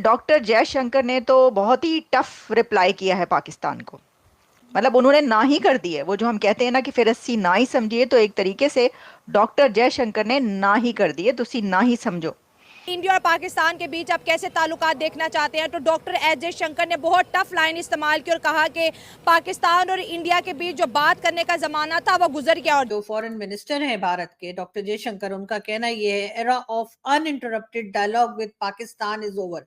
Doctor Jaishankar ने तो बहुत ही टफ रिप्लाई किया है पाकिस्तान को। मतलब उन्होंने ना ही कर दी है। वो जो हम कहते हैं ना कि फिर अस्सी ना ही समझिए, तो एक तरीके से डॉक्टर जयशंकर ने ना ही कर दी है, तो ना ही समझो। इंडिया और पाकिस्तान के बीच अब कैसे ताल्लुकात देखना चाहते हैं, तो डॉक्टर एस जयशंकर ने बहुत टफ लाइन इस्तेमाल की और कहा कि पाकिस्तान और इंडिया के बीच जो बात करने का जमाना था वो गुजर गया। और जो फॉरेन मिनिस्टर हैं भारत के डॉक्टर जयशंकर, उनका कहना ये है, era of uninterrupted dialogue with Pakistan is over.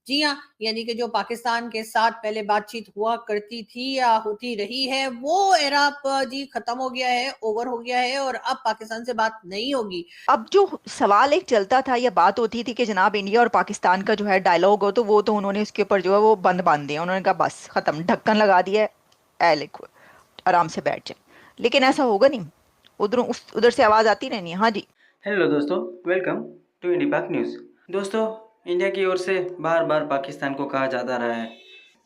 जी हाँ, यानी कि जो पाकिस्तान के साथ पहले बातचीत हुआ करती थी या होती रही है, वो एरा जी खत्म हो गया है, ओवर हो गया है, और अब पाकिस्तान से बात नहीं होगी। अब जो सवाल एक चलता था या बात होती थी कि जनाब इंडिया और पाकिस्तान का जो है डायलॉग हो, तो वो तो उन्होंने उसके ऊपर जो है वो बंद बांध दिया। उन्होंने कहा बस खत्म, ढक्कन लगा दिया है, ए लिखो, आराम से बैठ जाए। लेकिन ऐसा होगा नहीं, उधर से आवाज आती रहनी है। हाँ जी। हेलो दोस्तों, वेलकम टू इंडी पाक न्यूज़। दोस्तों, इंडिया की ओर से बार बार पाकिस्तान को कहा जाता रहा है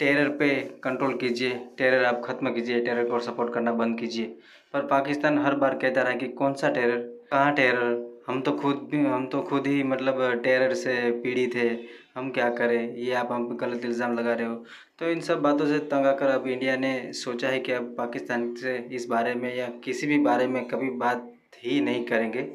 टेरर पे कंट्रोल कीजिए, टेरर आप ख़त्म कीजिए, टेरर को सपोर्ट करना बंद कीजिए। पर पाकिस्तान हर बार कहता रहा है कि कौन सा टेरर, कहाँ टेरर, हम तो खुद ही मतलब टेरर से पीड़ित है, हम क्या करें, ये आप हम पे गलत इल्ज़ाम लगा रहे हो। तो इन सब बातों से तंग आकर अब इंडिया ने सोचा है कि अब पाकिस्तान से इस बारे में या किसी भी बारे में कभी बात ही नहीं करेंगे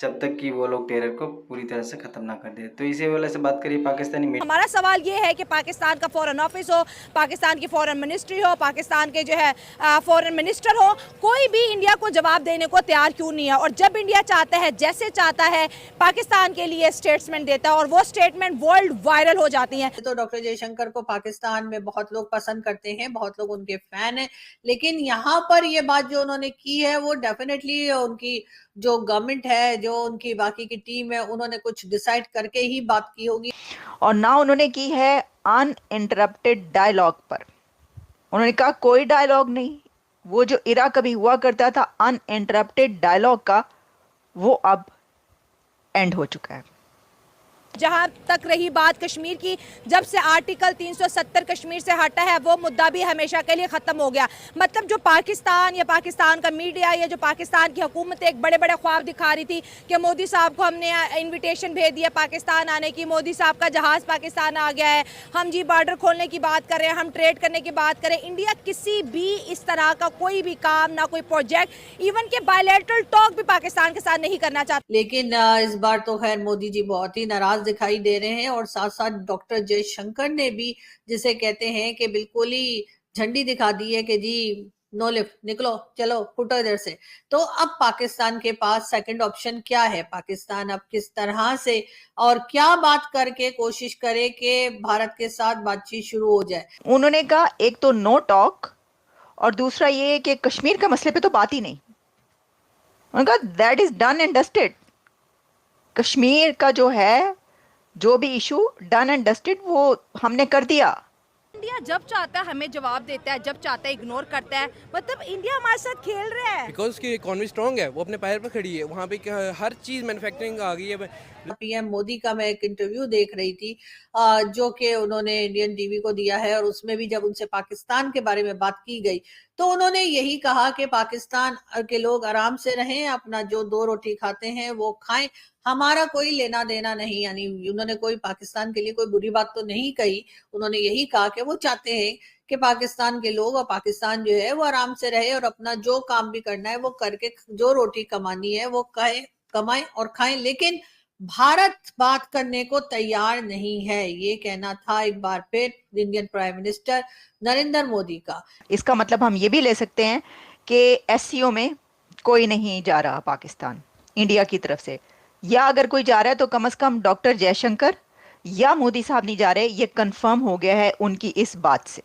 जब तक कि वो लोग टेरर को पूरी तरह से ख़त्म ना कर दे। तो इसी वजह से बात करिए पाकिस्तानी मीडिया। हमारा सवाल ये है कि पाकिस्तान का फॉरेन ऑफिस हो, पाकिस्तान की फॉरेन मिनिस्ट्री हो, पाकिस्तान के जो है फॉरेन मिनिस्टर हो, कोई भी इंडिया को जवाब देने को तैयार क्यों नहीं है। और जब इंडिया चाहता है, जैसे चाहता है, पाकिस्तान के लिए स्टेटमेंट देता है और वो स्टेटमेंट वर्ल्ड वायरल हो जाती है। तो डॉक्टर जयशंकर को पाकिस्तान में बहुत लोग पसंद करते हैं, बहुत लोग उनके फैन हैं, लेकिन यहाँ पर ये बात जो उन्होंने की है वो डेफिनेटली उनकी जो गवर्नमेंट है, जो उनकी बाकी की टीम है, उन्होंने कुछ डिसाइड करके ही बात की होगी। और ना उन्होंने की है अनइंटरप्टेड डायलॉग पर। उन्होंने कहा कोई डायलॉग नहीं। वो जो इरा कभी हुआ करता था अनइंटरप्टेड डायलॉग का, वो अब एंड हो चुका है। जहां तक रही बात कश्मीर की, जब से आर्टिकल 370 कश्मीर से हटा है, वो मुद्दा भी हमेशा के लिए ख़त्म हो गया। मतलब जो पाकिस्तान या पाकिस्तान का मीडिया या जो पाकिस्तान की हुकूमत एक बड़े बड़े ख्वाब दिखा रही थी कि मोदी साहब को हमने इनविटेशन भेज दिया पाकिस्तान आने की, मोदी साहब का जहाज़ पाकिस्तान आ गया है, हम जी बॉर्डर खोलने की बात कर रहे हैं, हम ट्रेड करने की बात करें। इंडिया किसी भी इस तरह का कोई भी काम, ना कोई प्रोजेक्ट, इवन के बायलैटरल टॉक भी पाकिस्तान के साथ नहीं करना चाहता। लेकिन इस बार तो खैर मोदी जी बहुत ही नाराज दिखाई दे रहे हैं, और साथ साथ डॉक्टर जयशंकर ने भी, जिसे कहते हैं कि बिल्कुल ही झंडी दिखा दी है कि जी नो लिफ्ट, निकलो, चलो फुटो इधर से। तो अब पाकिस्तान के पास सेकंड ऑप्शन क्या है? पाकिस्तान अब किस तरह से और क्या बात करके कोशिश करे कि भारत के साथ बातचीत शुरू हो जाए? उन्होंने कहा एक तो नो टॉक, और दूसरा ये कि कश्मीर का मसले पे तो बात ही नहीं। उन्होंने कहा that is done and dusted. Kashmir का जो है, जो भी इशू डन एंड डस्टेड, वो हमने कर दिया। इंडिया जब चाहता है हमें जवाब देता है, जब चाहता है इग्नोर करता है। मतलब इंडिया हमारे साथ खेल रहा है बिकॉज उसकी इकोनॉमी स्ट्रांग है, वो अपने पैर पर खड़ी है, वहाँ पे हर चीज़ मैन्युफैक्चरिंग आ गई है। पीएम मोदी का मैं एक इंटरव्यू देख रही थी, जो कि उन्होंने इंडियन टीवी को दिया है, और उसमें भी जब उनसे पाकिस्तान के बारे में बात की गई तो उन्होंने यही कहा कि पाकिस्तान के लोग आराम से रहें, अपना जो दो रोटी खाते हैं वो खाएं, हमारा कोई लेना देना नहीं। यानी उन्होंने कोई पाकिस्तान के लिए कोई बुरी बात तो नहीं कही, उन्होंने यही कहा कि वो चाहते हैं कि पाकिस्तान के लोग और पाकिस्तान जो है वो आराम से रहे, और अपना जो काम भी करना है वो करके, जो रोटी कमानी है वो कमाएं और खाएं। लेकिन भारत बात करने को तैयार नहीं है, ये कहना था एक बार फिर Indian prime minister Narendra Modi का। इसका मतलब हम ये भी ले सकते हैं कि एससीओ में कोई नहीं जा रहा पाकिस्तान इंडिया की तरफ से, या अगर कोई जा रहा है तो कम से कम डॉक्टर जयशंकर या मोदी साहब नहीं जा रहे। ये कंफर्म हो गया है उनकी इस बात से।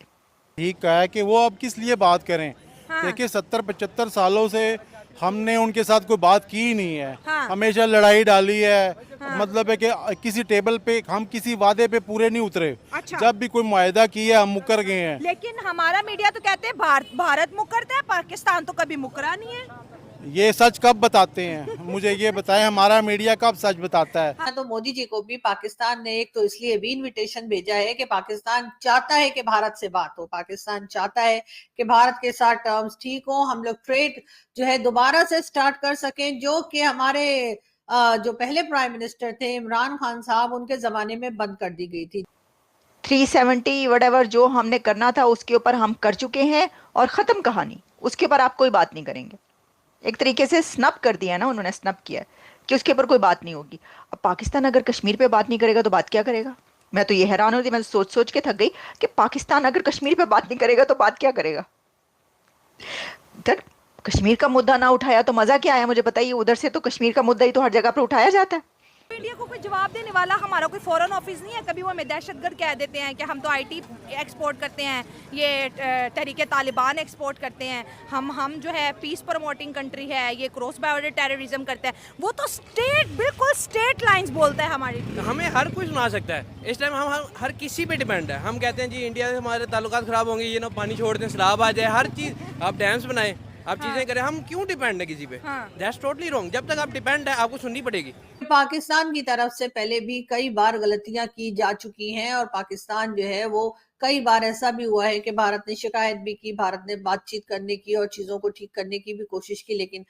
ठीक कहा है कि वो अब किस लिए बात करें। हाँ। देखिए 70-75 सालों से हमने उनके साथ कोई बात की ही नहीं है। हाँ। हमेशा लड़ाई डाली है। हाँ। मतलब है कि किसी टेबल पे हम किसी वादे पे पूरे नहीं उतरे। अच्छा। जब भी कोई मुआहदा किया हम मुकर गए हैं। लेकिन हमारा मीडिया तो कहते हैं भारत मुकरता है, पाकिस्तान तो कभी मुकरा नहीं है। ये सच कब बताते हैं? मुझे ये बताएं, हमारा मीडिया कब सच बताता है? हाँ, तो मोदी जी को भी पाकिस्तान ने एक तो इसलिए भी इनविटेशन भेजा है कि पाकिस्तान चाहता है कि भारत से बात हो, पाकिस्तान चाहता है कि भारत के साथ टर्म्स ठीक हो, हम लोग ट्रेड जो है दोबारा से स्टार्ट कर सकें, जो कि हमारे जो पहले प्राइम मिनिस्टर थे इमरान खान साहब, उनके जमाने में बंद कर दी गई थी। 370 वटेवर जो हमने करना था उसके ऊपर हम कर चुके हैं और ख़त्म कहानी, उसके ऊपर आप कोई बात नहीं करेंगे। एक तरीके से स्नप कर दिया ना उन्होंने, स्नप किया कि उसके ऊपर कोई बात नहीं होगी। अब पाकिस्तान अगर कश्मीर पे बात नहीं करेगा तो बात क्या करेगा? मैं तो ये हैरान होती, मैं तो सोच सोच के थक गई कि पाकिस्तान अगर कश्मीर पे बात नहीं करेगा तो बात क्या करेगा। इधर कश्मीर का मुद्दा ना उठाया तो मजा क्या आया मुझे बताइए, उधर से तो कश्मीर का मुद्दा ही तो हर जगह पर उठाया जाता है। इंडिया को कोई जवाब देने वाला हमारा कोई फॉरेन ऑफिस नहीं है। कभी वो हमें दहशतगर्द कह देते हैं कि हम तो आईटी एक्सपोर्ट करते हैं, ये तहरीके तालिबान एक्सपोर्ट करते हैं, हम जो है पीस प्रमोटिंग कंट्री है, ये क्रॉस बॉर्डर टेररिज्म करते हैं। वो तो स्टेट, बिल्कुल स्टेट लाइंस बोलता है हमारी। हमें हर कोई सुना सकता है, इस टाइम हम हर किसी पे डिपेंड है। हम कहते हैं जी इंडिया से हमारे ताल्लुकात खराब होंगे, ये ना पानी छोड़ दें, सैलाब आ जाए, हर चीज़ आप डैम्स बनाएं, आप चीज़ें करें, हम क्यों डिपेंड है किसी पे? That's totally wrong. जब तक आप डिपेंड है आपको सुननी पड़ेगी। पाकिस्तान की तरफ से पहले भी कई बार गलतियां की जा चुकी हैं और पाकिस्तान जो है वो कई बार ऐसा भी हुआ है कि भारत ने शिकायत भी की, भारत ने बातचीत करने की और चीजों को ठीक करने की भी कोशिश की, लेकिन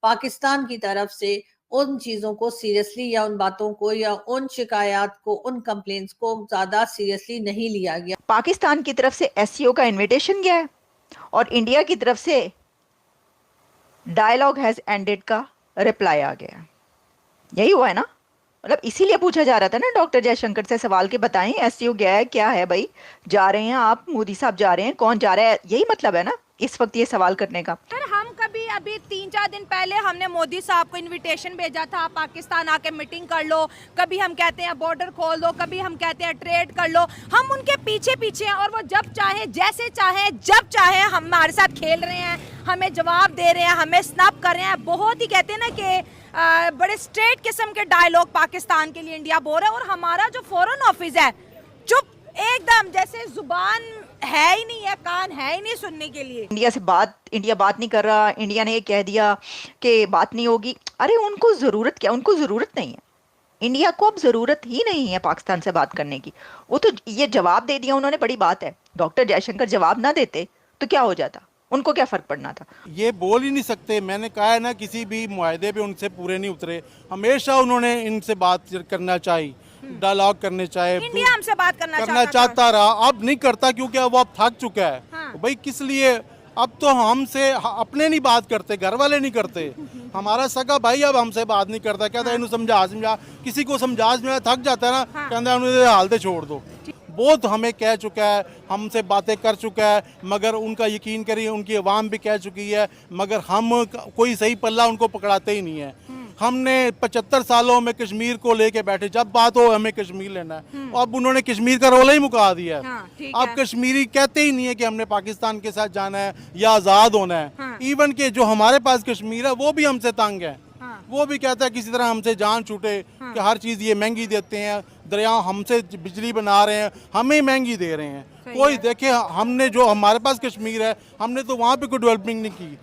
पाकिस्तान की तरफ से उन चीजों को सीरियसली या उन बातों को या उन शिकायत को, उन कंप्लेंट्स को ज्यादा सीरियसली नहीं लिया गया। पाकिस्तान की तरफ से एससीओ का इनविटेशन गया है और इंडिया की तरफ से डायलॉग हैज एंडेड का रिप्लाई आ गया। यही हुआ है ना, मतलब इसीलिए पूछा जा रहा था ना डॉक्टर जयशंकर से सवाल के बताएं एससीओ गया है, क्या है भाई, जा रहे हैं आप, मोदी साहब जा रहे हैं, कौन जा रहा है, यही मतलब है ना इस वक्त ये सवाल करने का। सर हम कभी अभी 3-4 दिन पहले हमने मोदी साहब को इनविटेशन भेजा था, पाकिस्तान आके मीटिंग कर लो, कभी हम कहते हैं बॉर्डर खोल दो, कभी हम कहते हैं ट्रेड कर लो, हम उनके पीछे पीछे हैं और वो जब चाहे, जैसे चाहे, जब चाहे हमारे साथ खेल रहे हैं, हमें जवाब दे रहे हैं, हमें स्नैप कर रहे हैं। बहुत ही कहते हैं ना कि बड़े स्ट्रेट किस्म के डायलॉग पाकिस्तान के लिए इंडिया बोल रहा है और हमारा जो फॉरेन ऑफिस है चुप एकदम, जैसे जुबान है ही नहीं है, कान है ही नहीं सुनने के लिए। इंडिया बात नहीं कर रहा, इंडिया ने ये कह दिया कि बात नहीं होगी। अरे उनको जरूरत क्या, उनको जरूरत नहीं है, इंडिया को अब जरूरत ही नहीं है पाकिस्तान से बात करने की। वो तो ये जवाब दे दिया उन्होंने, बड़ी बात है। डॉक्टर जयशंकर जवाब ना देते तो क्या हो जाता, उनको क्या फर्क पड़ना था। ये बोल ही नहीं सकते। मैंने कहा है ना, किसी भी मुआहदे पे उनसे पूरे नहीं उतरे। हमेशा उन्होंने इनसे बात करना चाहिए, डायलॉग करने चाहे, इंडिया हमसे बात करना चाहता रहा, अब नहीं करता क्योंकि अब वो थक चुका है। हाँ। भाई किस लिए, अब तो हमसे अपने नहीं बात करते, घर वाले नहीं करते। हमारा सगा भाई अब हमसे बात नहीं करता, कहता है इन्हें समझा, किसी को समझा थक जाता है ना, कहता है हाल दे छोड़ दो। बहुत हमें कह चुका है, हमसे बातें कर चुका है, मगर उनका यकीन करिए उनकी आवाम भी कह चुकी है, मगर हम कोई सही पल्ला उनको पकड़ाते ही नहीं है। हमने 75 सालों में कश्मीर को लेके बैठे, जब बात हो हमें कश्मीर लेना है, अब उन्होंने कश्मीर का रोला ही मुका दिया है। हाँ, अब कश्मीरी कहते ही नहीं है कि हमने पाकिस्तान के साथ जाना है या आज़ाद होना है। हाँ। इवन के जो हमारे पास कश्मीर है वो भी हमसे तंग है। हाँ। वो भी कहता है किसी तरह हमसे जान छूटे। हाँ। कि हर चीज़ ये महंगी देते हैं, दरिया हमसे बिजली बना रहे हैं, हमें महंगी दे रहे हैं। कोई देखे, हमने जो हमारे पास कश्मीर है, हमने तो वहाँ पे कोई डेवलपिंग नहीं की।